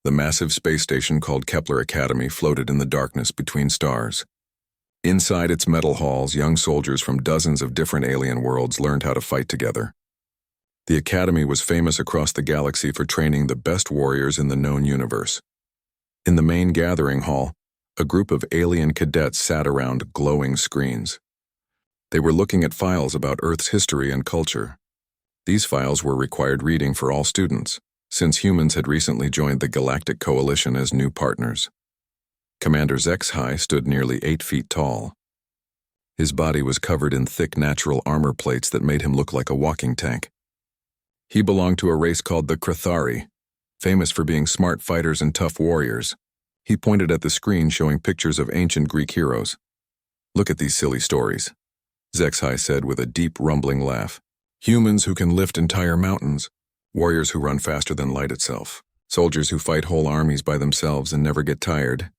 The massive space station called Kepler Academy floated in the darkness between stars. Inside its metal halls, young soldiers from dozens of different alien worlds learned how to fight together. The Academy was famous across the galaxy for training the best warriors in the known universe. In the main gathering hall, a group of alien cadets sat around glowing screens. They were looking at files about Earth's history and culture. These files were required reading for all students, since humans had recently joined the Galactic Coalition as new partners. Commander HFY stood nearly 8 feet tall. His body was covered in thick natural armor plates that made him look like a walking tank. He belonged to a race called the Krathari, famous for being smart fighters and tough warriors. He pointed at the screen showing pictures of ancient Greek heroes. "Look at these silly stories," HFY said with a deep, rumbling laugh. "Humans who can lift entire mountains, warriors who run faster than light itself, soldiers who fight whole armies by themselves and never get tired."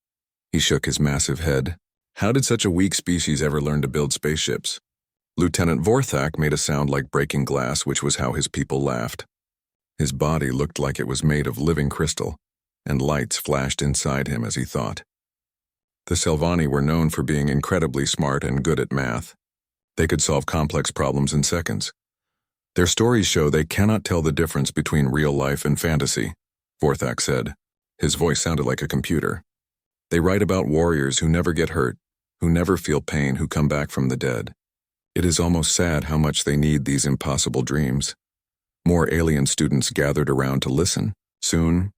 He shook his massive head. How did such a weak species ever learn to build spaceships? Lieutenant Vorthak made a sound like breaking glass, which was how his people laughed. His body looked like it was made of living crystal, and lights flashed inside him as he thought. The Selvani were known for being incredibly smart and good at math. They could solve complex problems in seconds. Their stories show they cannot tell the difference between real life and fantasy, Vorthak said. His voice sounded like a computer. They write about warriors who never get hurt, who never feel pain, who come back from the dead. It is almost sad how much they need these impossible dreams. More alien students gathered around to listen. Soon,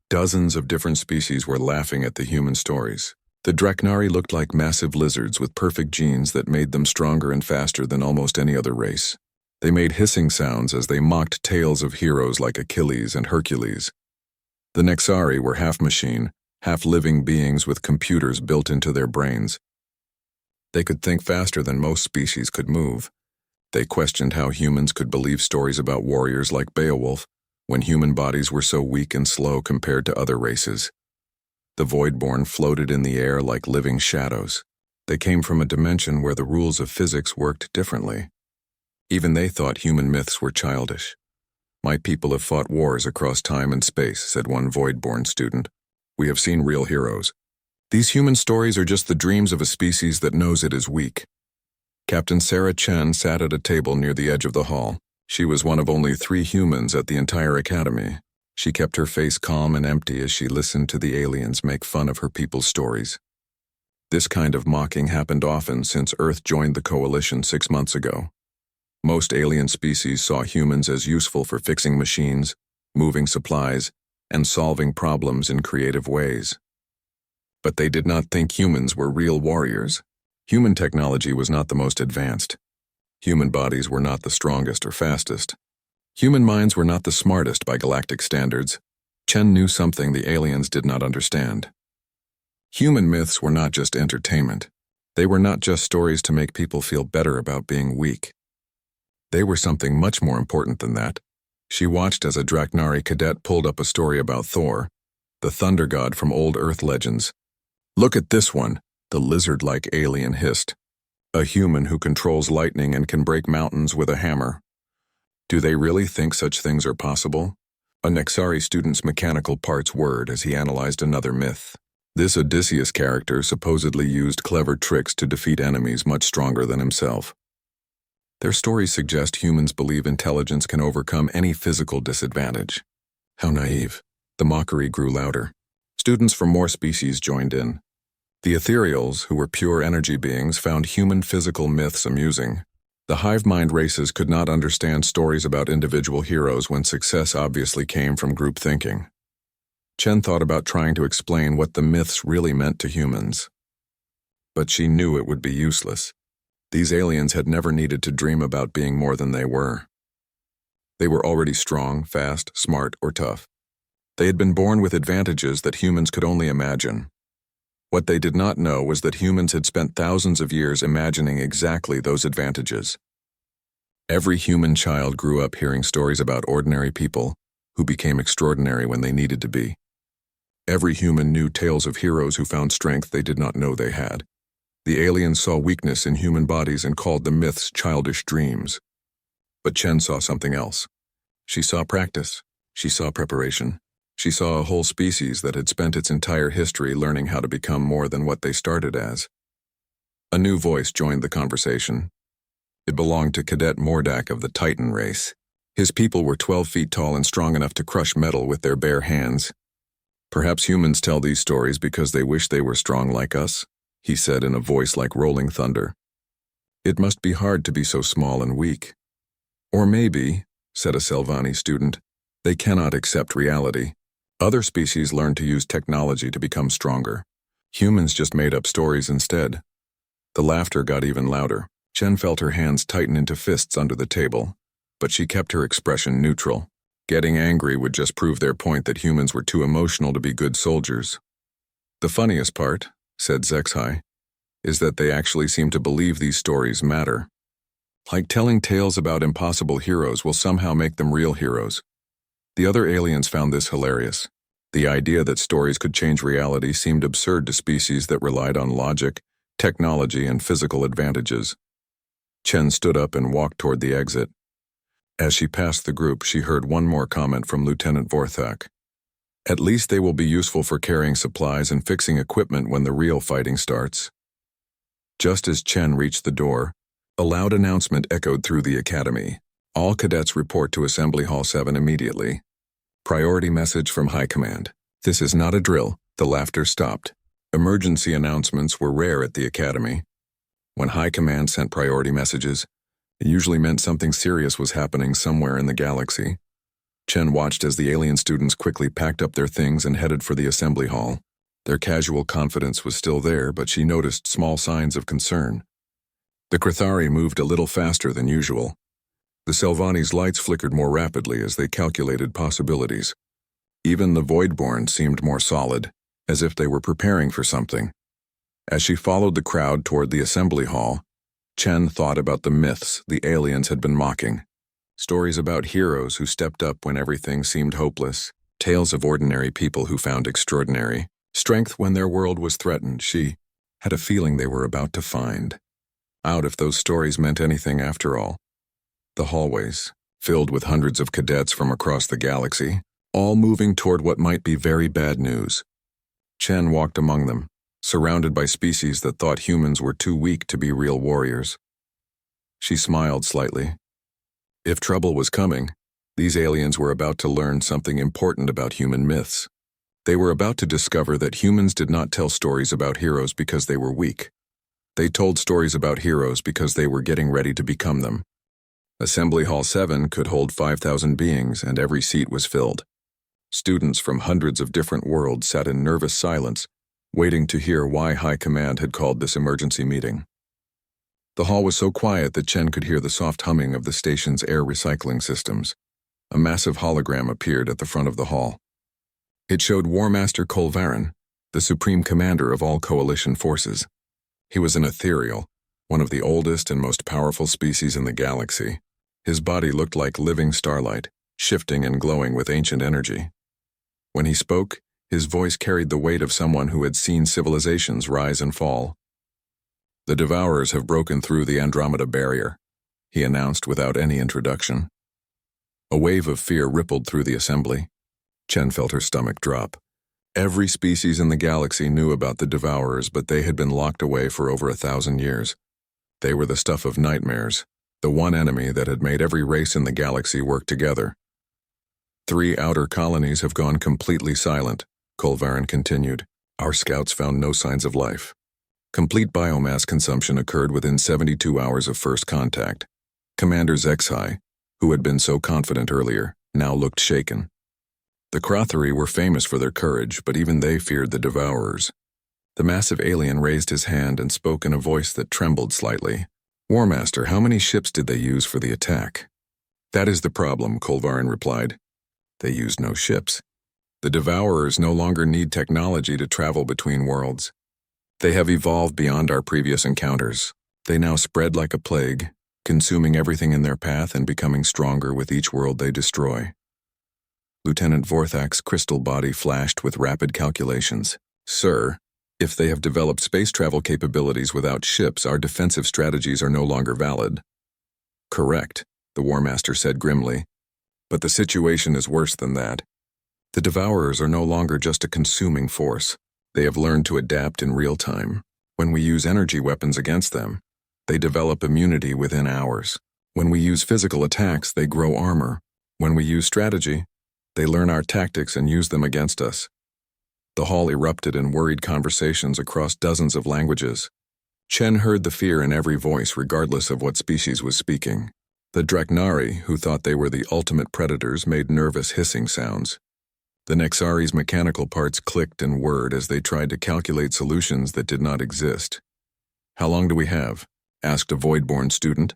dozens of different species were laughing at the human stories. The Draknari looked like massive lizards with perfect genes that made them stronger and faster than almost any other race. They made hissing sounds as they mocked tales of heroes like Achilles and Hercules. The Nexari were half machine, half living beings with computers built into their brains. They could think faster than most species could move. They questioned how humans could believe stories about warriors like Beowulf when human bodies were so weak and slow compared to other races. The Voidborn floated in the air like living shadows. They came from a dimension where the rules of physics worked differently. Even they thought human myths were childish. "My people have fought wars across time and space," said one Voidborn student. "We have seen real heroes. These human stories are just the dreams of a species that knows it is weak." Captain Sarah Chen sat at a table near the edge of the hall. She was one of only 3 humans at the entire academy. She kept her face calm and empty as she listened to the aliens make fun of her people's stories. This kind of mocking happened often since Earth joined the coalition 6 months ago. Most alien species saw humans as useful for fixing machines, moving supplies, and solving problems in creative ways. But they did not think humans were real warriors. Human technology was not the most advanced. Human bodies were not the strongest or fastest. Human minds were not the smartest by galactic standards. Chen knew something the aliens did not understand. Human myths were not just entertainment. They were not just stories to make people feel better about being weak. They were something much more important than that. She watched as a Draknari cadet pulled up a story about Thor, the thunder god from old Earth legends. "Look at this one," the lizard-like alien hissed. "A human who controls lightning and can break mountains with a hammer. Do they really think such things are possible?" A Nexari student's mechanical parts whirred as he analyzed another myth. This Odysseus character supposedly used clever tricks to defeat enemies much stronger than himself. Their stories suggest humans believe intelligence can overcome any physical disadvantage. How naive. The mockery grew louder. Students from more species joined in. The ethereals, who were pure energy beings, found human physical myths amusing. The hive mind races could not understand stories about individual heroes when success obviously came from group thinking. Chen thought about trying to explain what the myths really meant to humans. But she knew it would be useless. These aliens had never needed to dream about being more than they were. They were already strong, fast, smart, or tough. They had been born with advantages that humans could only imagine. What they did not know was that humans had spent thousands of years imagining exactly those advantages. Every human child grew up hearing stories about ordinary people who became extraordinary when they needed to be. Every human knew tales of heroes who found strength they did not know they had. The aliens saw weakness in human bodies and called the myths childish dreams. But Chen saw something else. She saw practice. She saw preparation. She saw a whole species that had spent its entire history learning how to become more than what they started as. A new voice joined the conversation. It belonged to Cadet Mordak of the Titan race. His people were 12 feet tall and strong enough to crush metal with their bare hands. "Perhaps humans tell these stories because they wish they were strong like us," he said in a voice like rolling thunder. "It must be hard to be so small and weak." "Or maybe," said a Selvani student, "they cannot accept reality. Other species learn to use technology to become stronger. Humans just made up stories instead." The laughter got even louder. Chen felt her hands tighten into fists under the table, but she kept her expression neutral. Getting angry would just prove their point that humans were too emotional to be good soldiers. "The funniest part," said Zexhai, "is that they actually seem to believe these stories matter. Like telling tales about impossible heroes will somehow make them real heroes." The other aliens found this hilarious. The idea that stories could change reality seemed absurd to species that relied on logic, technology, and physical advantages. Chen stood up and walked toward the exit. As she passed the group, she heard one more comment from Lieutenant Vorthak. "At least they will be useful for carrying supplies and fixing equipment when the real fighting starts." Just as Chen reached the door, a loud announcement echoed through the academy. "All cadets report to Assembly Hall 7 immediately. Priority message from High Command." "This is not a drill." The laughter stopped. Emergency announcements were rare at the academy. When High Command sent priority messages, it usually meant something serious was happening somewhere in the galaxy. Chen watched as the alien students quickly packed up their things and headed for the assembly hall. Their casual confidence was still there, but she noticed small signs of concern. The Krithari moved a little faster than usual. The Selvani's lights flickered more rapidly as they calculated possibilities. Even the Voidborn seemed more solid, as if they were preparing for something. As she followed the crowd toward the assembly hall, Chen thought about the myths the aliens had been mocking. Stories about heroes who stepped up when everything seemed hopeless. Tales of ordinary people who found extraordinary strength when their world was threatened. She had a feeling they were about to find out if those stories meant anything after all. The hallways, filled with hundreds of cadets from across the galaxy, all moving toward what might be very bad news. Chen walked among them, surrounded by species that thought humans were too weak to be real warriors. She smiled slightly. If trouble was coming, these aliens were about to learn something important about human myths. They were about to discover that humans did not tell stories about heroes because they were weak. They told stories about heroes because they were getting ready to become them. Assembly Hall 7 could hold 5,000 beings, and every seat was filled. Students from hundreds of different worlds sat in nervous silence, waiting to hear why High Command had called this emergency meeting. The hall was so quiet that Chen could hear the soft humming of the station's air recycling systems. A massive hologram appeared at the front of the hall. It showed War Master Kolvarin, the supreme commander of all coalition forces. He was an ethereal, one of the oldest and most powerful species in the galaxy. His body looked like living starlight, shifting and glowing with ancient energy. When he spoke, his voice carried the weight of someone who had seen civilizations rise and fall. "The Devourers have broken through the Andromeda barrier," he announced without any introduction. A wave of fear rippled through the assembly. Chen felt her stomach drop. Every species in the galaxy knew about the Devourers, but they had been locked away for over 1,000 years. They were the stuff of nightmares, the one enemy that had made every race in the galaxy work together. 3 outer colonies have gone completely silent, Kolvarin continued. Our scouts found no signs of life. Complete biomass consumption occurred within 72 hours of first contact. Commander Zexhai, who had been so confident earlier, now looked shaken. The Krothari were famous for their courage, but even they feared the Devourers. The massive alien raised his hand and spoke in a voice that trembled slightly. "War Master, how many ships did they use for the attack?" "That is the problem," Kolvarin replied. "They used no ships. The Devourers no longer need technology to travel between worlds. They have evolved beyond our previous encounters. They now spread like a plague, consuming everything in their path and becoming stronger with each world they destroy." Lieutenant Vorthak's crystal body flashed with rapid calculations. "Sir, if they have developed space travel capabilities without ships, our defensive strategies are no longer valid." "Correct," the War Master said grimly. "But the situation is worse than that. The Devourers are no longer just a consuming force. They have learned to adapt in real time. When we use energy weapons against them, they develop immunity within hours. When we use physical attacks, they grow armor. When we use strategy, they learn our tactics and use them against us. The hall erupted in worried conversations across dozens of languages. Chen heard the fear in every voice regardless of what species was speaking. The Draknari, who thought they were the ultimate predators, made nervous hissing sounds. The Nexari's mechanical parts clicked and whirred as they tried to calculate solutions that did not exist. "How long do we have?" asked a Voidborn student,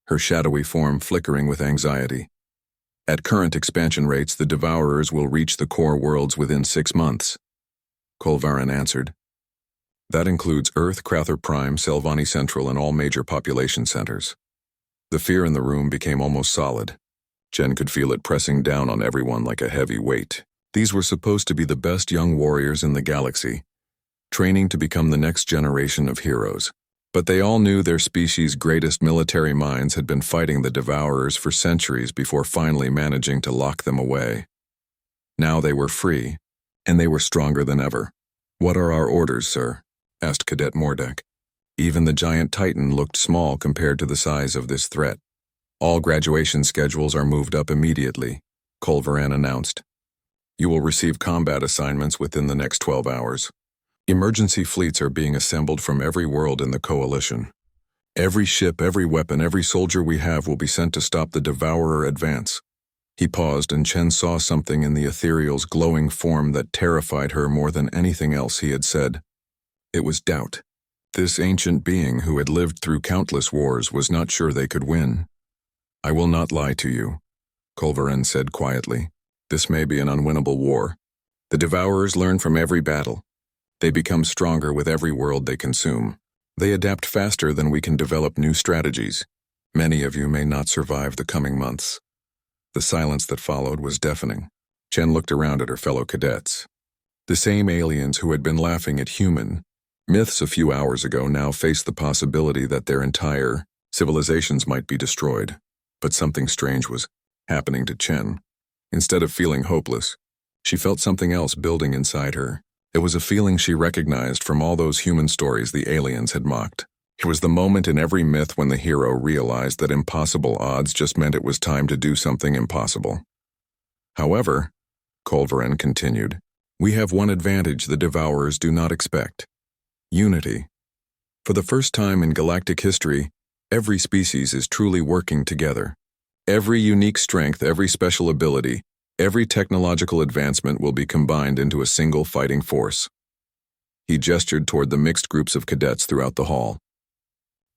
her shadowy form flickering with anxiety. "At current expansion rates, the Devourers will reach the core worlds within 6 months," Kolvarin answered. "That includes Earth, Krather Prime, Selvani Central, and all major population centers." The fear in the room became almost solid. Jen could feel it pressing down on everyone like a heavy weight. These were supposed to be the best young warriors in the galaxy, training to become the next generation of heroes. But they all knew their species' greatest military minds had been fighting the Devourers for centuries before finally managing to lock them away. Now they were free, and they were stronger than ever. "What are our orders, sir?" asked Cadet Mordek. Even the giant Titan looked small compared to the size of this threat. "All graduation schedules are moved up immediately," Kolvarin announced. "You will receive combat assignments within the next 12 hours. Emergency fleets are being assembled from every world in the Coalition. Every ship, every weapon, every soldier we have will be sent to stop the Devourer advance." He paused, and Chen saw something in the ethereal's glowing form that terrified her more than anything else he had said. It was doubt. This ancient being who had lived through countless wars was not sure they could win. "I will not lie to you," Kolvarin said quietly. "This may be an unwinnable war. The Devourers learn from every battle. They become stronger with every world they consume. They adapt faster than we can develop new strategies. Many of you may not survive the coming months." The silence that followed was deafening. Chen looked around at her fellow cadets. The same aliens who had been laughing at human myths a few hours ago now faced the possibility that their entire civilizations might be destroyed. But something strange was happening to Chen. Instead of feeling hopeless, she felt something else building inside her. It was a feeling she recognized from all those human stories the aliens had mocked. It was the moment in every myth when the hero realized that impossible odds just meant it was time to do something impossible. "However," Kolvarin continued, "we have one advantage the Devourers do not expect: unity. For the first time in galactic history, every species is truly working together. Every unique strength, every special ability, every technological advancement will be combined into a single fighting force." He gestured toward the mixed groups of cadets throughout the hall.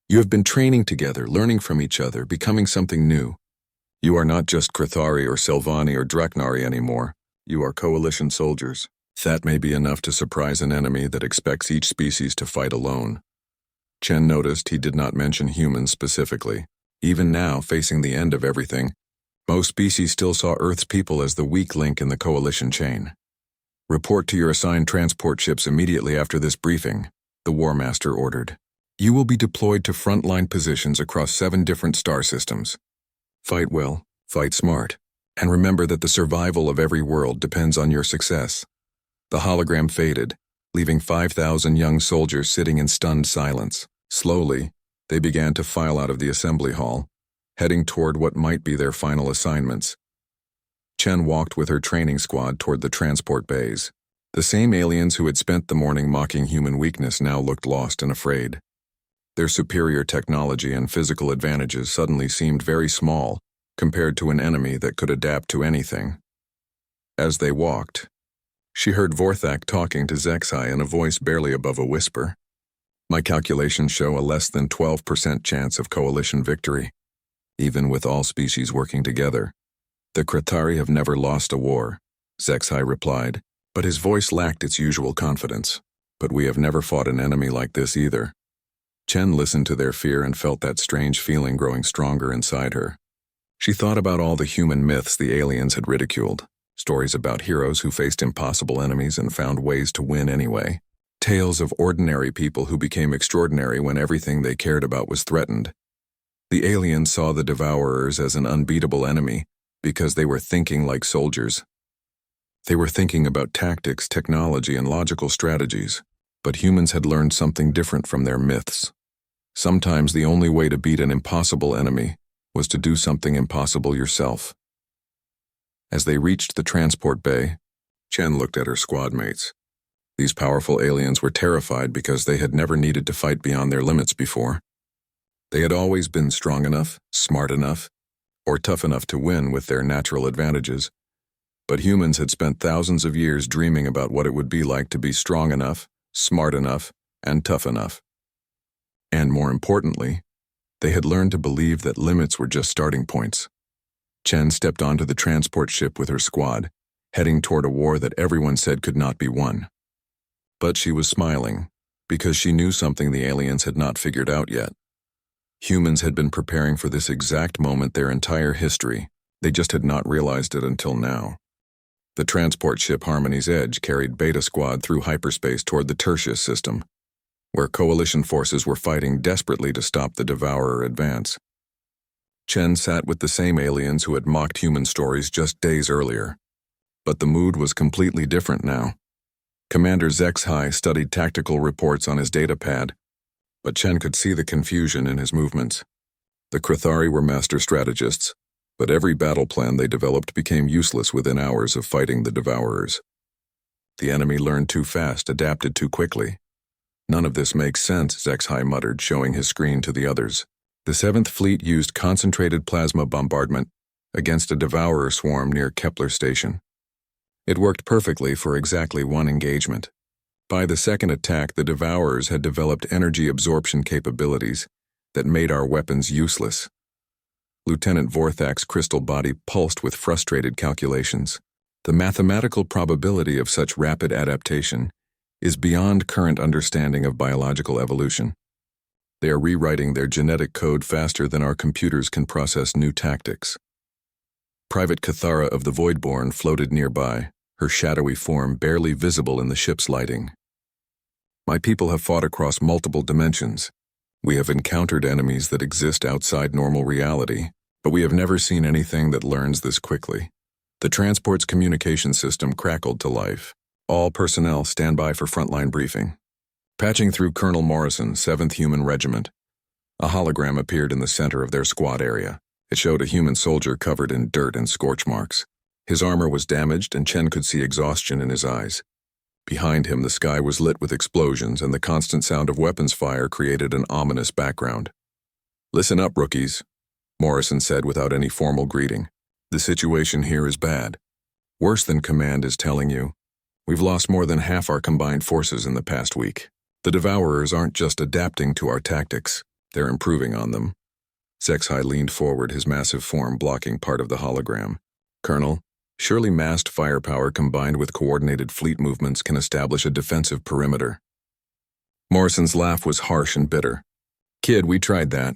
"You have been training together, learning from each other, becoming something new. You are not just Krathari or Selvani or Draknari anymore. You are Coalition soldiers. That may be enough to surprise an enemy that expects each species to fight alone." Chen noticed he did not mention humans specifically. Even now, facing the end of everything, most species still saw Earth's people as the weak link in the Coalition chain. "Report to your assigned transport ships immediately after this briefing," the War Master ordered. "You will be deployed to frontline positions across 7 different star systems. Fight well, fight smart, and remember that the survival of every world depends on your success." The hologram faded, leaving 5,000 young soldiers sitting in stunned silence. Slowly, they began to file out of the assembly hall, heading toward what might be their final assignments. Chen walked with her training squad toward the transport bays. The same aliens who had spent the morning mocking human weakness now looked lost and afraid. Their superior technology and physical advantages suddenly seemed very small compared to an enemy that could adapt to anything. As they walked, she heard Vorthak talking to Zexai in a voice barely above a whisper. "My calculations show a less than 12% chance of Coalition victory, even with all species working together. The Kratari have never lost a war," Zexai replied, but his voice lacked its usual confidence. "But we have never fought an enemy like this either." Chen listened to their fear and felt that strange feeling growing stronger inside her. She thought about all the human myths the aliens had ridiculed, stories about heroes who faced impossible enemies and found ways to win anyway. Tales of ordinary people who became extraordinary when everything they cared about was threatened. The aliens saw the Devourers as an unbeatable enemy because they were thinking like soldiers. They were thinking about tactics, technology, and logical strategies, but humans had learned something different from their myths. Sometimes the only way to beat an impossible enemy was to do something impossible yourself. As they reached the transport bay, Chen looked at her squad mates. These powerful aliens were terrified because they had never needed to fight beyond their limits before. They had always been strong enough, smart enough, or tough enough to win with their natural advantages. But humans had spent thousands of years dreaming about what it would be like to be strong enough, smart enough, and tough enough. And more importantly, they had learned to believe that limits were just starting points. Chen stepped onto the transport ship with her squad, heading toward a war that everyone said could not be won. But she was smiling, because she knew something the aliens had not figured out yet. Humans had been preparing for this exact moment their entire history. They just had not realized it until now. The transport ship Harmony's Edge carried Beta Squad through hyperspace toward the Tertius system, where coalition forces were fighting desperately to stop the Devourer advance. Chen sat with the same aliens who had mocked human stories just days earlier. But the mood was completely different now. Commander Zexhai studied tactical reports on his datapad, but Chen could see the confusion in his movements. The Krithari were master strategists, but every battle plan they developed became useless within hours of fighting the Devourers. The enemy learned too fast, adapted too quickly. None of this makes sense, Zexhai muttered, showing his screen to the others. The 7th Fleet used concentrated plasma bombardment against a Devourer swarm near Kepler Station. It worked perfectly for exactly one engagement. By the second attack, the Devourers had developed energy absorption capabilities that made our weapons useless. Lieutenant Vorthak's crystal body pulsed with frustrated calculations. The mathematical probability of such rapid adaptation is beyond current understanding of biological evolution. They are rewriting their genetic code faster than our computers can process new tactics. Private Cathara of the Voidborn floated nearby, her shadowy form barely visible in the ship's lighting. My people have fought across multiple dimensions. We have encountered enemies that exist outside normal reality, but we have never seen anything that learns this quickly. The transport's communication system crackled to life. All personnel stand by for frontline briefing. Patching through Colonel Morrison, 7th Human Regiment. A hologram appeared in the center of their squad area. It showed a human soldier covered in dirt and scorch marks. His armor was damaged, and Chen could see exhaustion in his eyes. Behind him, the sky was lit with explosions, and the constant sound of weapons fire created an ominous background. "Listen up, rookies," Morrison said without any formal greeting. "The situation here is bad. Worse than command is telling you. We've lost more than half our combined forces in the past week. The Devourers aren't just adapting to our tactics, they're improving on them." Zexhai leaned forward, his massive form blocking part of the hologram. "Colonel, surely massed firepower combined with coordinated fleet movements can establish a defensive perimeter." Morrison's laugh was harsh and bitter. "Kid, we tried that.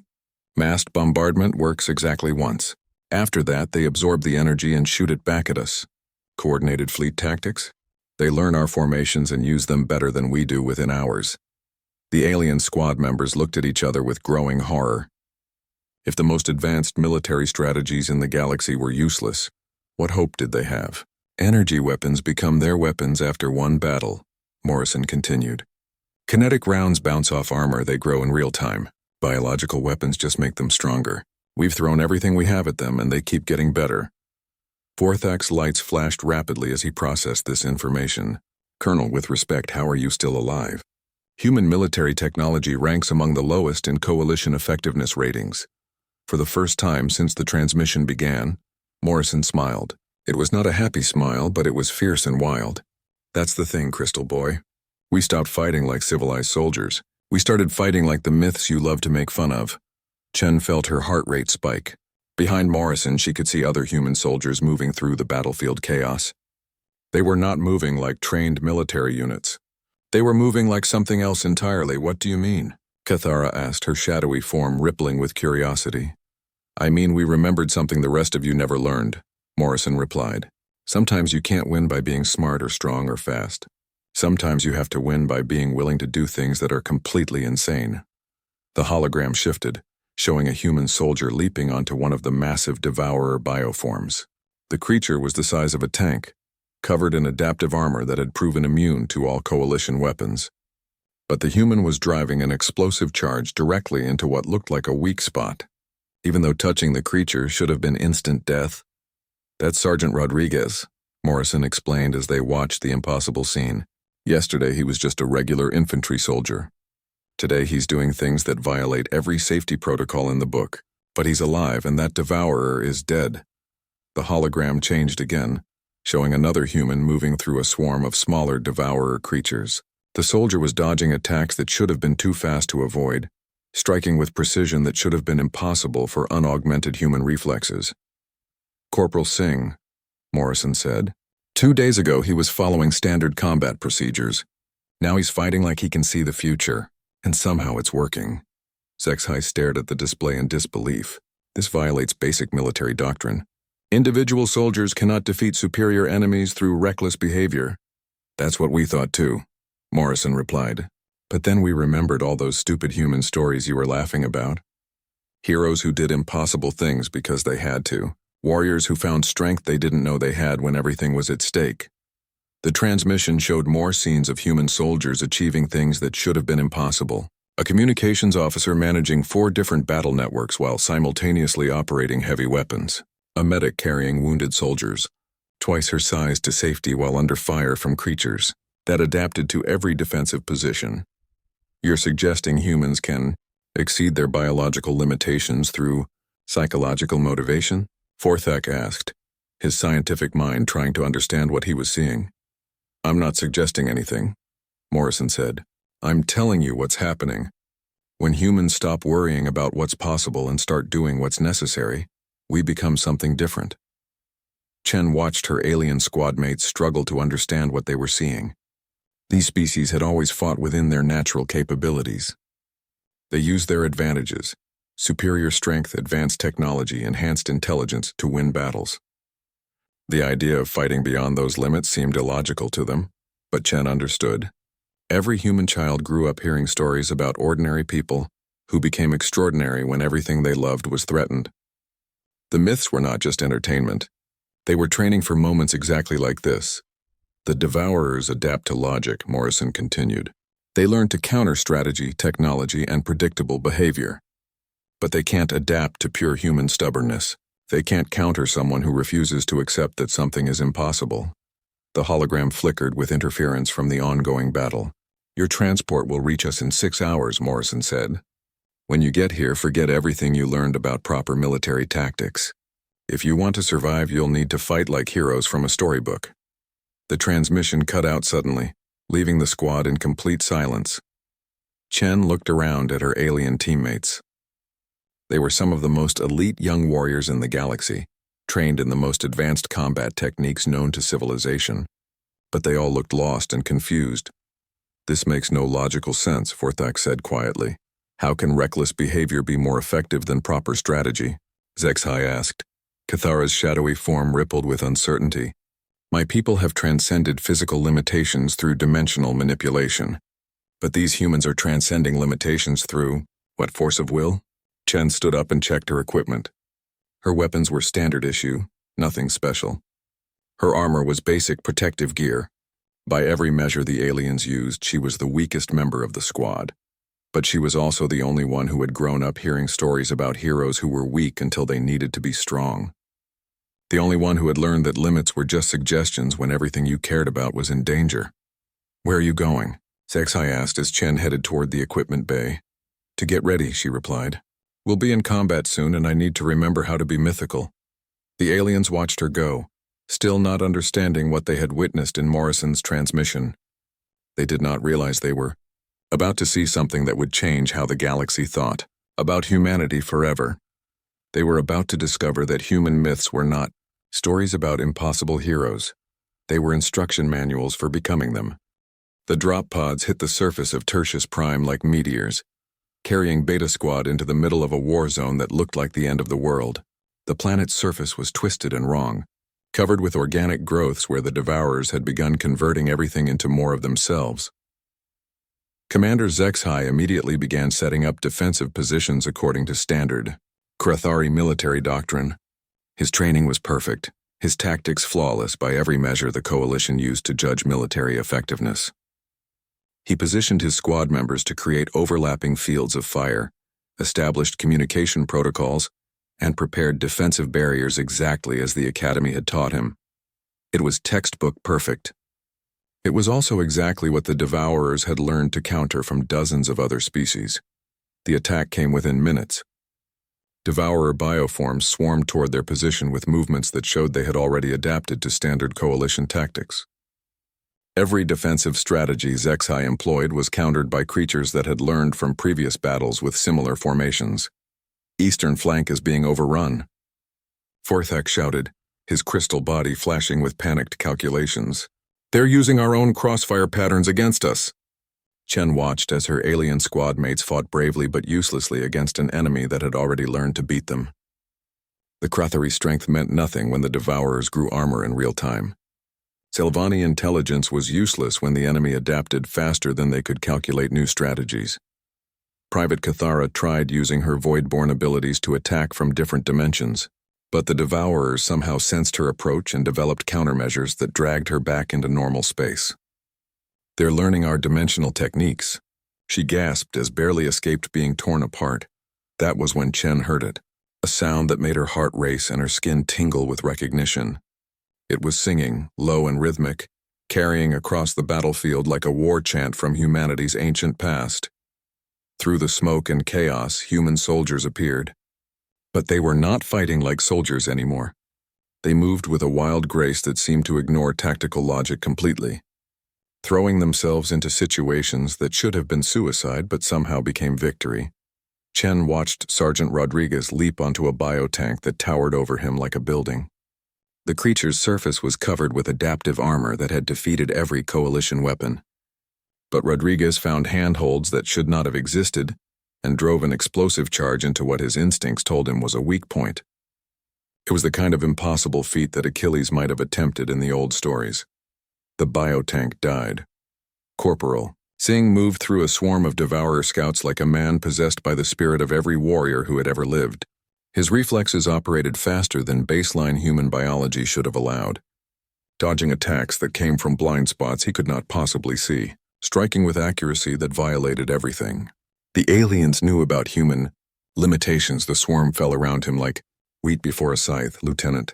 Massed bombardment works exactly once. After that, they absorb the energy and shoot it back at us. Coordinated fleet tactics? They learn our formations and use them better than we do within hours." The alien squad members looked at each other with growing horror. If the most advanced military strategies in the galaxy were useless, what hope did they have? "Energy weapons become their weapons after one battle," Morrison continued. "Kinetic rounds bounce off armor, they grow in real time. Biological weapons just make them stronger. We've thrown everything we have at them, and they keep getting better." Vorthak's lights flashed rapidly as he processed this information. "Colonel, with respect, how are you still alive? Human military technology ranks among the lowest in coalition effectiveness ratings." For the first time since the transmission began, Morrison smiled. It was not a happy smile, but it was fierce and wild. "That's the thing, Crystal Boy. We stopped fighting like civilized soldiers. We started fighting like the myths you love to make fun of." Chen felt her heart rate spike. Behind Morrison, she could see other human soldiers moving through the battlefield chaos. They were not moving like trained military units. They were moving like something else entirely. "What do you mean?" Cathara asked, her shadowy form rippling with curiosity. "I mean, we remembered something the rest of you never learned," Morrison replied. "Sometimes you can't win by being smart or strong or fast. Sometimes you have to win by being willing to do things that are completely insane." The hologram shifted, showing a human soldier leaping onto one of the massive Devourer bioforms. The creature was the size of a tank, covered in adaptive armor that had proven immune to all coalition weapons. But the human was driving an explosive charge directly into what looked like a weak spot, even though touching the creature should have been instant death. "That's Sergeant Rodriguez," Morrison explained as they watched the impossible scene. "Yesterday he was just a regular infantry soldier. Today he's doing things that violate every safety protocol in the book. But he's alive, and that devourer is dead." The hologram changed again, showing another human moving through a swarm of smaller devourer creatures. The soldier was dodging attacks that should have been too fast to avoid, striking with precision that should have been impossible for unaugmented human reflexes. "Corporal Singh," Morrison said. "2 days ago he was following standard combat procedures. Now he's fighting like he can see the future, and somehow it's working." Zexhai stared at the display in disbelief. This violates basic military doctrine. "Individual soldiers cannot defeat superior enemies through reckless behavior." "That's what we thought too," Morrison replied. "But then we remembered all those stupid human stories you were laughing about. Heroes who did impossible things because they had to. Warriors who found strength they didn't know they had when everything was at stake." The transmission showed more scenes of human soldiers achieving things that should have been impossible. A communications officer managing 4 different battle networks while simultaneously operating heavy weapons. A medic carrying wounded soldiers, twice her size, to safety while under fire from creatures that adapted to every defensive position. "You're suggesting humans can exceed their biological limitations through psychological motivation?" Forthak asked, his scientific mind trying to understand what he was seeing. "I'm not suggesting anything," Morrison said. "I'm telling you what's happening. When humans stop worrying about what's possible and start doing what's necessary, we become something different." Chen watched her alien squad mates struggle to understand what they were seeing. These species had always fought within their natural capabilities. They used their advantages, superior strength, advanced technology, enhanced intelligence, to win battles. The idea of fighting beyond those limits seemed illogical to them, but Chen understood. Every human child grew up hearing stories about ordinary people who became extraordinary when everything they loved was threatened. The myths were not just entertainment. They were training for moments exactly like this. "The devourers adapt to logic," Morrison continued. "They learn to counter strategy, technology, and predictable behavior. But they can't adapt to pure human stubbornness. They can't counter someone who refuses to accept that something is impossible." The hologram flickered with interference from the ongoing battle. "Your transport will reach us in 6 hours, Morrison said. "When you get here, forget everything you learned about proper military tactics. If you want to survive, you'll need to fight like heroes from a storybook." The transmission cut out suddenly, leaving the squad in complete silence. Chen looked around at her alien teammates. They were some of the most elite young warriors in the galaxy, trained in the most advanced combat techniques known to civilization. But they all looked lost and confused. "This makes no logical sense," Forthak said quietly. "How can reckless behavior be more effective than proper strategy?" Zexhai asked. Cathara's shadowy form rippled with uncertainty. "My people have transcended physical limitations through dimensional manipulation. But these humans are transcending limitations through, what, force of will?" Chen stood up and checked her equipment. Her weapons were standard issue, nothing special. Her armor was basic protective gear. By every measure the aliens used, she was the weakest member of the squad. But she was also the only one who had grown up hearing stories about heroes who were weak until they needed to be strong. The only one who had learned that limits were just suggestions when everything you cared about was in danger. "Where are you going?" Zexhai asked as Chen headed toward the equipment bay. "To get ready," she replied. "We'll be in combat soon, and I need to remember how to be mythical." The aliens watched her go, still not understanding what they had witnessed in Morrison's transmission. They did not realize they were about to see something that would change how the galaxy thought about humanity forever. They were about to discover that human myths were not stories about impossible heroes. They were instruction manuals for becoming them. The drop pods hit the surface of Tertius Prime like meteors, carrying Beta Squad into the middle of a war zone that looked like the end of the world. The planet's surface was twisted and wrong, covered with organic growths where the Devourers had begun converting everything into more of themselves. Commander Zexhai immediately began setting up defensive positions according to standard Krathari military doctrine. His training was perfect. his tactics flawless by every measure the coalition used to judge military effectiveness. He positioned his squad members to create overlapping fields of fire, established communication protocols, and prepared defensive barriers exactly as the Academy had taught him. It was textbook perfect. It was also exactly what the Devourers had learned to counter from dozens of other species. The attack came within minutes. Devourer bioforms swarmed toward their position with movements that showed they had already adapted to standard coalition tactics. Every defensive strategy Zexai employed was countered by creatures that had learned from previous battles with similar formations. Eastern flank is being overrun. Vorthak shouted, his crystal body flashing with panicked calculations. They're using our own crossfire patterns against us. Chen watched as her alien squad mates fought bravely but uselessly against an enemy that had already learned to beat them. The Krathari strength meant nothing when the Devourers grew armor in real time. Sylvani intelligence was useless when the enemy adapted faster than they could calculate new strategies. Private Cathara tried using her Voidborn abilities to attack from different dimensions, but the Devourers somehow sensed her approach and developed countermeasures that dragged her back into normal space. They're learning our dimensional techniques. She gasped as barely escaped being torn apart. That was when Chen heard it, a sound that made her heart race and her skin tingle with recognition. It was singing, low and rhythmic, carrying across the battlefield like a war chant from humanity's ancient past. Through the smoke and chaos, human soldiers appeared. But they were not fighting like soldiers anymore. They moved with a wild grace that seemed to ignore tactical logic completely, throwing themselves into situations that should have been suicide but somehow became victory. Chen watched Sergeant Rodriguez leap onto a biotank that towered over him like a building. The creature's surface was covered with adaptive armor that had defeated every coalition weapon. But Rodriguez found handholds that should not have existed and drove an explosive charge into what his instincts told him was a weak point. It was the kind of impossible feat that Achilles might have attempted in the old stories. The biotank died. Corporal Singh moved through a swarm of Devourer scouts like a man possessed by the spirit of every warrior who had ever lived. His reflexes operated faster than baseline human biology should have allowed, dodging attacks that came from blind spots he could not possibly see, striking with accuracy that violated everything. The aliens knew about human limitations. The swarm fell around him like wheat before a scythe. Lieutenant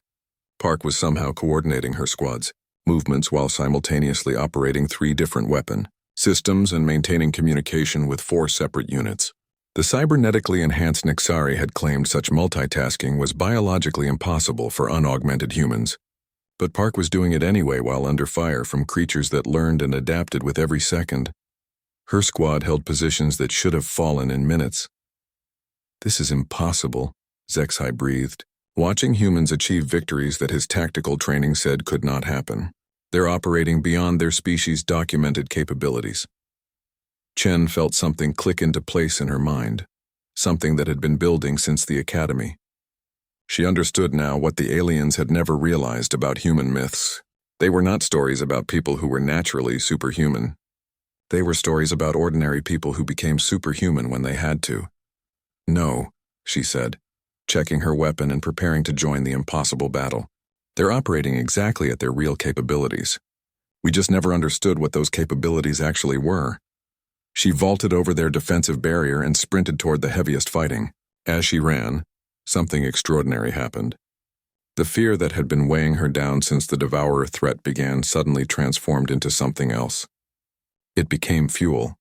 Park was somehow coordinating her squad's movements while simultaneously operating 3 different weapon systems and maintaining communication with 4 separate units. The cybernetically enhanced Nixari had claimed such multitasking was biologically impossible for unaugmented humans, but Park was doing it anyway while under fire from creatures that learned and adapted with every second. Her squad held positions that should have fallen in minutes. This is impossible, Zexai breathed, watching humans achieve victories that his tactical training said could not happen. They're operating beyond their species' documented capabilities. Chen felt something click into place in her mind, something that had been building since the Academy. She understood now what the aliens had never realized about human myths. They were not stories about people who were naturally superhuman. They were stories about ordinary people who became superhuman when they had to. No, she said, checking her weapon and preparing to join the impossible battle. They're operating exactly at their real capabilities. We just never understood what those capabilities actually were. She vaulted over their defensive barrier and sprinted toward the heaviest fighting. As she ran, something extraordinary happened. The fear that had been weighing her down since the Devourer threat began suddenly transformed into something else. It became fuel.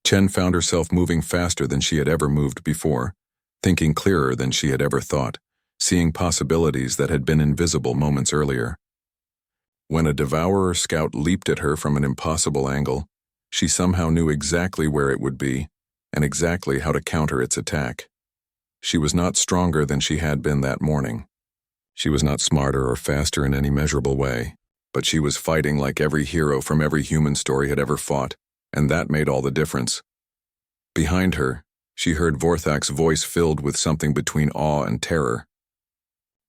Chen found herself moving faster than she had ever moved before, thinking clearer than she had ever thought, seeing possibilities that had been invisible moments earlier. When a Devourer scout leaped at her from an impossible angle, she somehow knew exactly where it would be and exactly how to counter its attack. She was not stronger than she had been that morning. She was not smarter or faster in any measurable way, but she was fighting like every hero from every human story had ever fought, and that made all the difference. Behind her, she heard Vorthak's voice filled with something between awe and terror.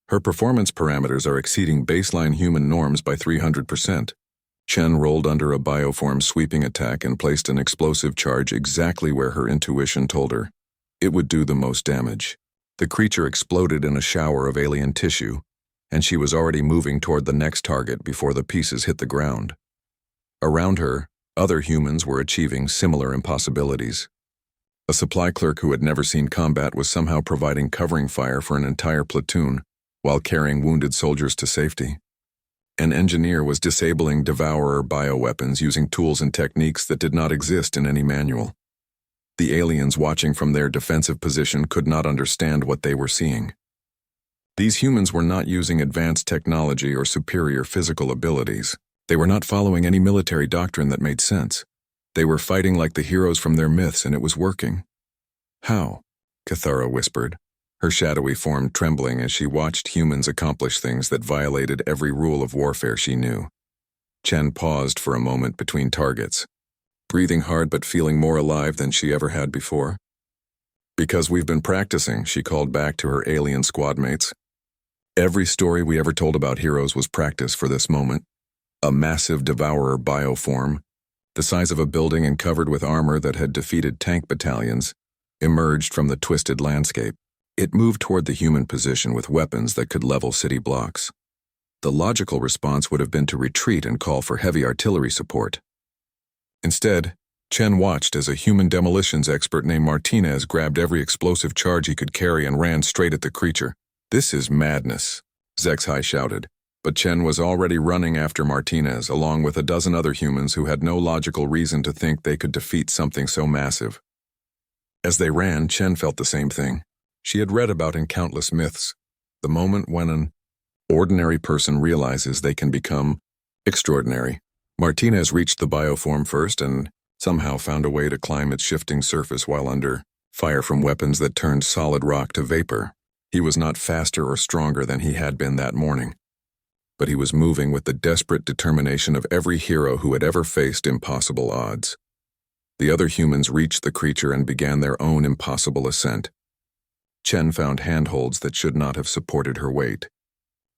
Her performance parameters are exceeding baseline human norms by 300%. Chen rolled under a bioform sweeping attack and placed an explosive charge exactly where her intuition told her it would do the most damage. The creature exploded in a shower of alien tissue, and she was already moving toward the next target before the pieces hit the ground. Around her, other humans were achieving similar impossibilities. A supply clerk who had never seen combat was somehow providing covering fire for an entire platoon while carrying wounded soldiers to safety. An engineer was disabling devourer bioweapons using tools and techniques that did not exist in any manual. The aliens watching from their defensive position could not understand what they were seeing. These humans were not using advanced technology or superior physical abilities. They were not following any military doctrine that made sense. They were fighting like the heroes from their myths, and it was working. How? Cathara whispered, her shadowy form trembling as she watched humans accomplish things that violated every rule of warfare she knew. Chen paused for a moment between targets, breathing hard but feeling more alive than she ever had before. Because we've been practicing, she called back to her alien squad mates. Every story we ever told about heroes was practice for this moment. A massive devourer bioform, the size of a building and covered with armor that had defeated tank battalions, emerged from the twisted landscape. It moved toward the human position with weapons that could level city blocks. The logical response would have been to retreat and call for heavy artillery support. Instead, Chen watched as a human demolitions expert named Martinez grabbed every explosive charge he could carry and ran straight at the creature. "This is madness," Zexhai shouted. But Chen was already running after Martinez, along with a dozen other humans who had no logical reason to think they could defeat something so massive. As they ran, Chen felt the same thing. She had read about in countless myths, the moment when an ordinary person realizes they can become extraordinary. Martinez reached the bioform first and somehow found a way to climb its shifting surface while under fire from weapons that turned solid rock to vapor. He was not faster or stronger than he had been that morning, but he was moving with the desperate determination of every hero who had ever faced impossible odds. The other humans reached the creature and began their own impossible ascent. Chen found handholds that should not have supported her weight,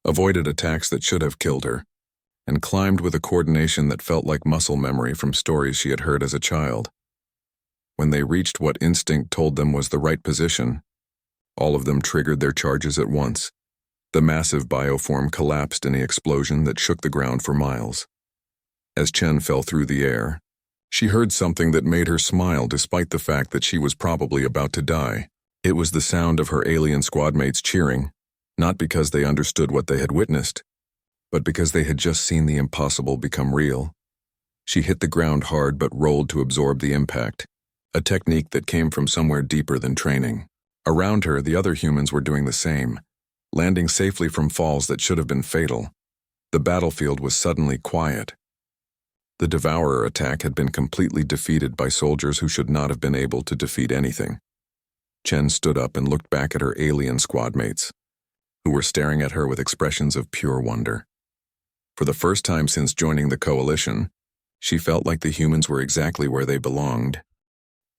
avoided attacks that should have killed her, and climbed with a coordination that felt like muscle memory from stories she had heard as a child. When they reached what instinct told them was the right position, all of them triggered their charges at once. The massive bioform collapsed in the explosion that shook the ground for miles. As Chen fell through the air, she heard something that made her smile despite the fact that she was probably about to die. It was the sound of her alien squadmates cheering, not because they understood what they had witnessed, but because they had just seen the impossible become real. She hit the ground hard but rolled to absorb the impact, a technique that came from somewhere deeper than training. Around her, the other humans were doing the same, landing safely from falls that should have been fatal. The battlefield was suddenly quiet. The Devourer attack had been completely defeated by soldiers who should not have been able to defeat anything. Chen stood up and looked back at her alien squadmates, who were staring at her with expressions of pure wonder. For the first time since joining the coalition, she felt like the humans were exactly where they belonged.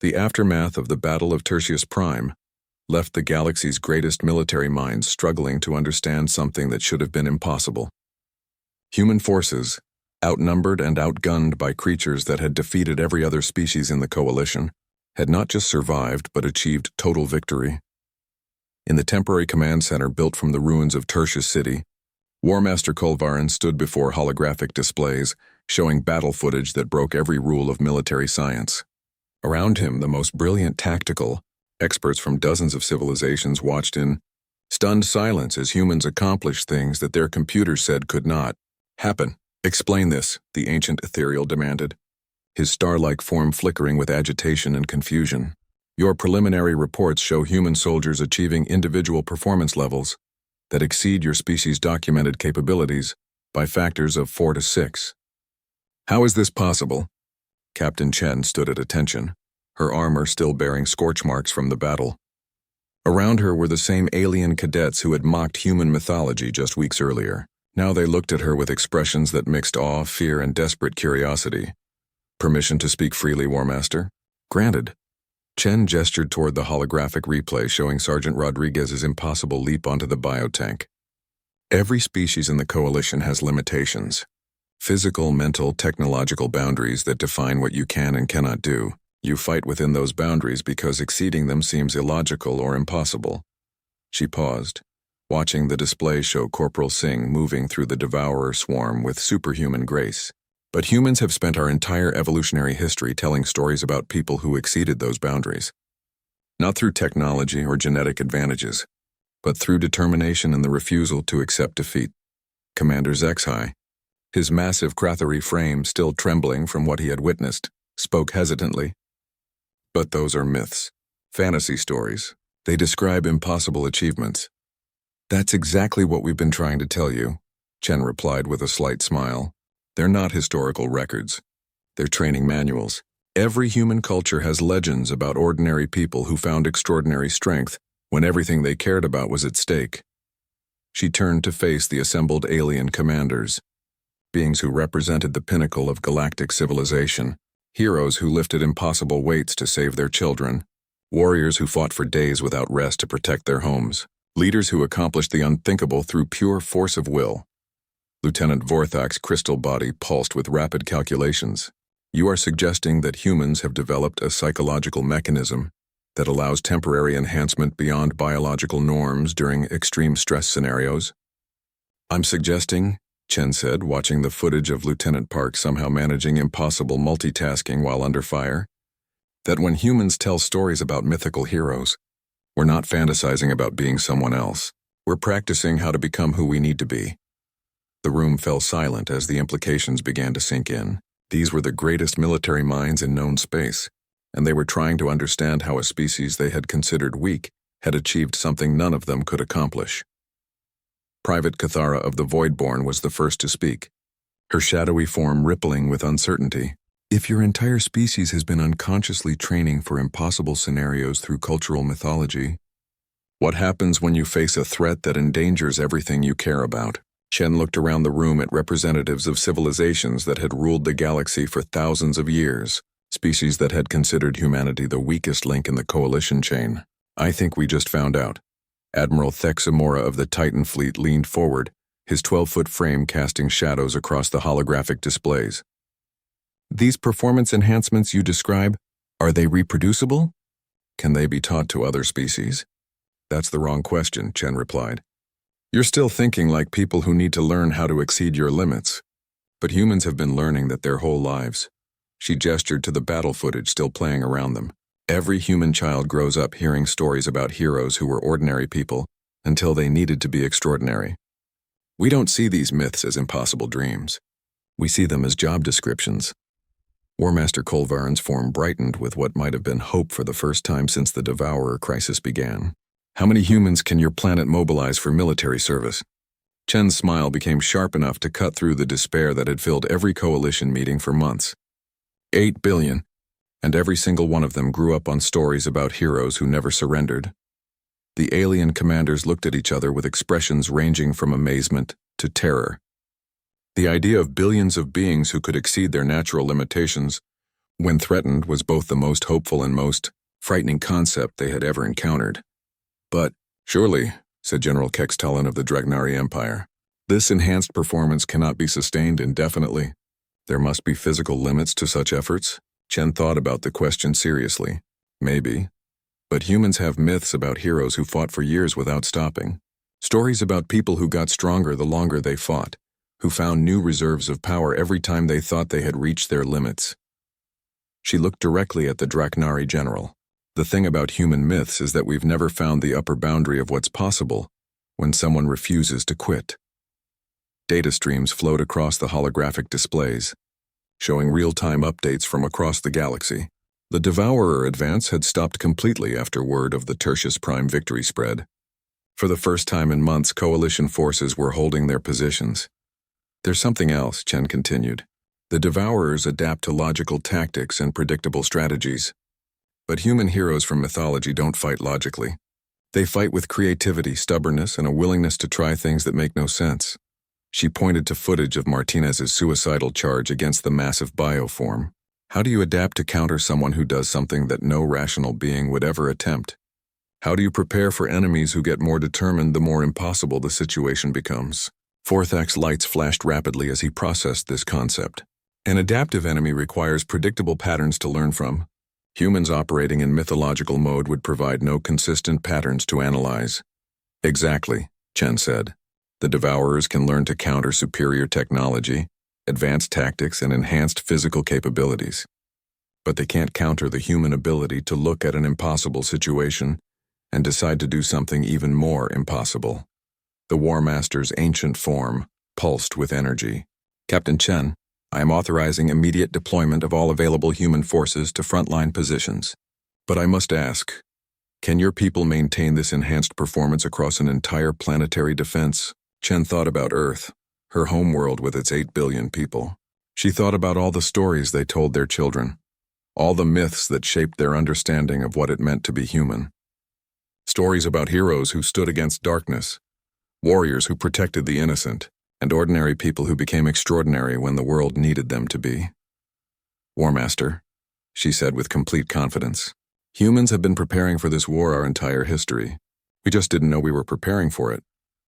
The aftermath of the Battle of Tertius Prime left the galaxy's greatest military minds struggling to understand something that should have been impossible. Human forces, outnumbered and outgunned by creatures that had defeated every other species in the coalition, had not just survived but achieved total victory. In the temporary command center built from the ruins of Tertius City, War Master Kolvarin stood before holographic displays showing battle footage that broke every rule of military science. Around him, the most brilliant tactical experts from dozens of civilizations watched in stunned silence as humans accomplished things that their computers said could not happen. "Explain this," the ancient ethereal demanded, his star-like form flickering with agitation and confusion. "Your preliminary reports show human soldiers achieving individual performance levels that exceed your species' documented capabilities by factors of 4 to 6. How is this possible?" Captain Chen stood at attention, her armor still bearing scorch marks from the battle. Around her were the same alien cadets who had mocked human mythology just weeks earlier. Now they looked at her with expressions that mixed awe, fear, and desperate curiosity. "Permission to speak freely, War Master?" "Granted." Chen gestured toward the holographic replay showing Sergeant Rodriguez's impossible leap onto the biotank. Every species in the coalition has limitations. Physical, mental, technological boundaries that define what you can and cannot do. You fight within those boundaries because exceeding them seems illogical or impossible. She paused, watching the display show Corporal Singh moving through the devourer swarm with superhuman grace. But humans have spent our entire evolutionary history telling stories about people who exceeded those boundaries. Not through technology or genetic advantages, but through determination and the refusal to accept defeat. Commander Zexhai, his massive Krathari frame still trembling from what he had witnessed, spoke hesitantly. But those are myths, fantasy stories. They describe impossible achievements. That's exactly what we've been trying to tell you, Chen replied with a slight smile. They're not historical records. They're training manuals. Every human culture has legends about ordinary people who found extraordinary strength when everything they cared about was at stake. She turned to face the assembled alien commanders, beings who represented the pinnacle of galactic civilization, heroes who lifted impossible weights to save their children, warriors who fought for days without rest to protect their homes, leaders who accomplished the unthinkable through pure force of will. Lieutenant Vorthak's crystal body pulsed with rapid calculations. You are suggesting that humans have developed a psychological mechanism that allows temporary enhancement beyond biological norms during extreme stress scenarios? I'm suggesting, Chen said, watching the footage of Lieutenant Park somehow managing impossible multitasking while under fire, that when humans tell stories about mythical heroes, we're not fantasizing about being someone else. We're practicing how to become who we need to be. The room fell silent as the implications began to sink in. These were the greatest military minds in known space, and they were trying to understand how a species they had considered weak had achieved something none of them could accomplish. Private Cathara of the Voidborn was the first to speak, her shadowy form rippling with uncertainty. If your entire species has been unconsciously training for impossible scenarios through cultural mythology, what happens when you face a threat that endangers everything you care about? Chen looked around the room at representatives of civilizations that had ruled the galaxy for thousands of years, species that had considered humanity the weakest link in the coalition chain. I think we just found out. Admiral Thexamora of the Titan fleet leaned forward, his 12-foot frame casting shadows across the holographic displays. These performance enhancements you describe, are they reproducible? Can they be taught to other species? That's the wrong question, Chen replied. You're still thinking like people who need to learn how to exceed your limits. But humans have been learning that their whole lives. She gestured to the battle footage still playing around them. Every human child grows up hearing stories about heroes who were ordinary people until they needed to be extraordinary. We don't see these myths as impossible dreams. We see them as job descriptions. War Master Kolvarin's form brightened with what might have been hope for the first time since the Devourer crisis began. How many humans can your planet mobilize for military service? Chen's smile became sharp enough to cut through the despair that had filled every coalition meeting for months. 8 billion, and every single one of them grew up on stories about heroes who never surrendered. The alien commanders looked at each other with expressions ranging from amazement to terror. The idea of billions of beings who could exceed their natural limitations when threatened was both the most hopeful and most frightening concept they had ever encountered. But, surely, said General Kextalan of the Dragnari Empire, this enhanced performance cannot be sustained indefinitely. There must be physical limits to such efforts. Chen thought about the question seriously. Maybe. But humans have myths about heroes who fought for years without stopping. Stories about people who got stronger the longer they fought, who found new reserves of power every time they thought they had reached their limits. She looked directly at the Dragnari general. The thing about human myths is that we've never found the upper boundary of what's possible when someone refuses to quit. Data streams flowed across the holographic displays, showing real-time updates from across the galaxy. The Devourer advance had stopped completely after word of the Tertius Prime victory spread. For the first time in months, coalition forces were holding their positions. There's something else, Chen continued. The Devourers adapt to logical tactics and predictable strategies. But human heroes from mythology don't fight logically. They fight with creativity, stubbornness, and a willingness to try things that make no sense. She pointed to footage of Martinez's suicidal charge against the massive bioform. How do you adapt to counter someone who does something that no rational being would ever attempt? How do you prepare for enemies who get more determined the more impossible the situation becomes? Vorthak's lights flashed rapidly as he processed this concept. An adaptive enemy requires predictable patterns to learn from. Humans operating in mythological mode would provide no consistent patterns to analyze. Exactly, Chen said. The Devourers can learn to counter superior technology, advanced tactics, and enhanced physical capabilities. But they can't counter the human ability to look at an impossible situation and decide to do something even more impossible. The War Master's ancient form pulsed with energy. Captain Chen, I am authorizing immediate deployment of all available human forces to frontline positions. But I must ask, can your people maintain this enhanced performance across an entire planetary defense? Chen thought about Earth, her homeworld with its 8 billion people. She thought about all the stories they told their children, all the myths that shaped their understanding of what it meant to be human. Stories about heroes who stood against darkness, warriors who protected the innocent, and ordinary people who became extraordinary when the world needed them to be. War Master, she said with complete confidence, humans have been preparing for this war our entire history. We just didn't know we were preparing for it.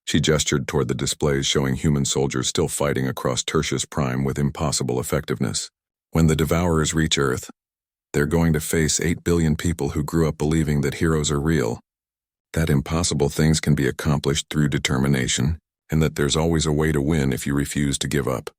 She gestured toward the displays showing human soldiers still fighting across Tertius Prime with impossible effectiveness. When the Devourers reach Earth, they're going to face 8 billion people who grew up believing that heroes are real, that impossible things can be accomplished through determination, and that there's always a way to win if you refuse to give up.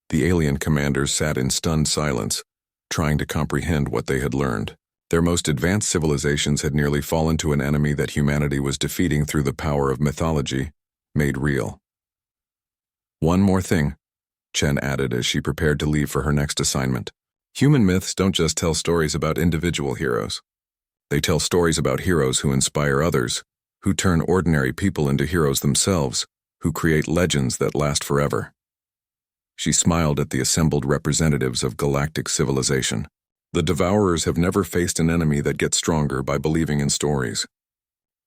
The alien commanders sat in stunned silence, trying to comprehend what they had learned. Their most advanced civilizations had nearly fallen to an enemy that humanity was defeating through the power of mythology, made real. One more thing, Chen added as she prepared to leave for her next assignment. Human myths don't just tell stories about individual heroes. They tell stories about heroes who inspire others, who turn ordinary people into heroes themselves, who create legends that last forever. She smiled at the assembled representatives of galactic civilization. The Devourers have never faced an enemy that gets stronger by believing in stories.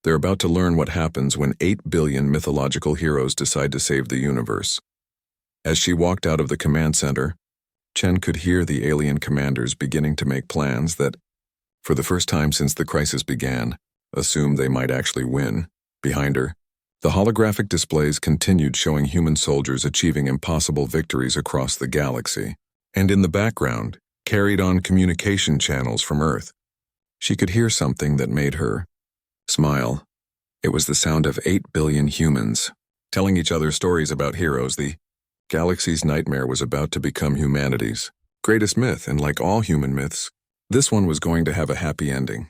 They're about to learn what happens when 8 billion mythological heroes decide to save the universe. As she walked out of the command center, Chen could hear the alien commanders beginning to make plans that, for the first time since the crisis began, assumed they might actually win. Behind her, the holographic displays continued showing human soldiers achieving impossible victories across the galaxy. And in the background, carried on communication channels from Earth. She could hear something that made her smile. It was the sound of 8 billion humans, telling each other stories about heroes. The galaxy's nightmare was about to become humanity's greatest myth, and like all human myths, this one was going to have a happy ending.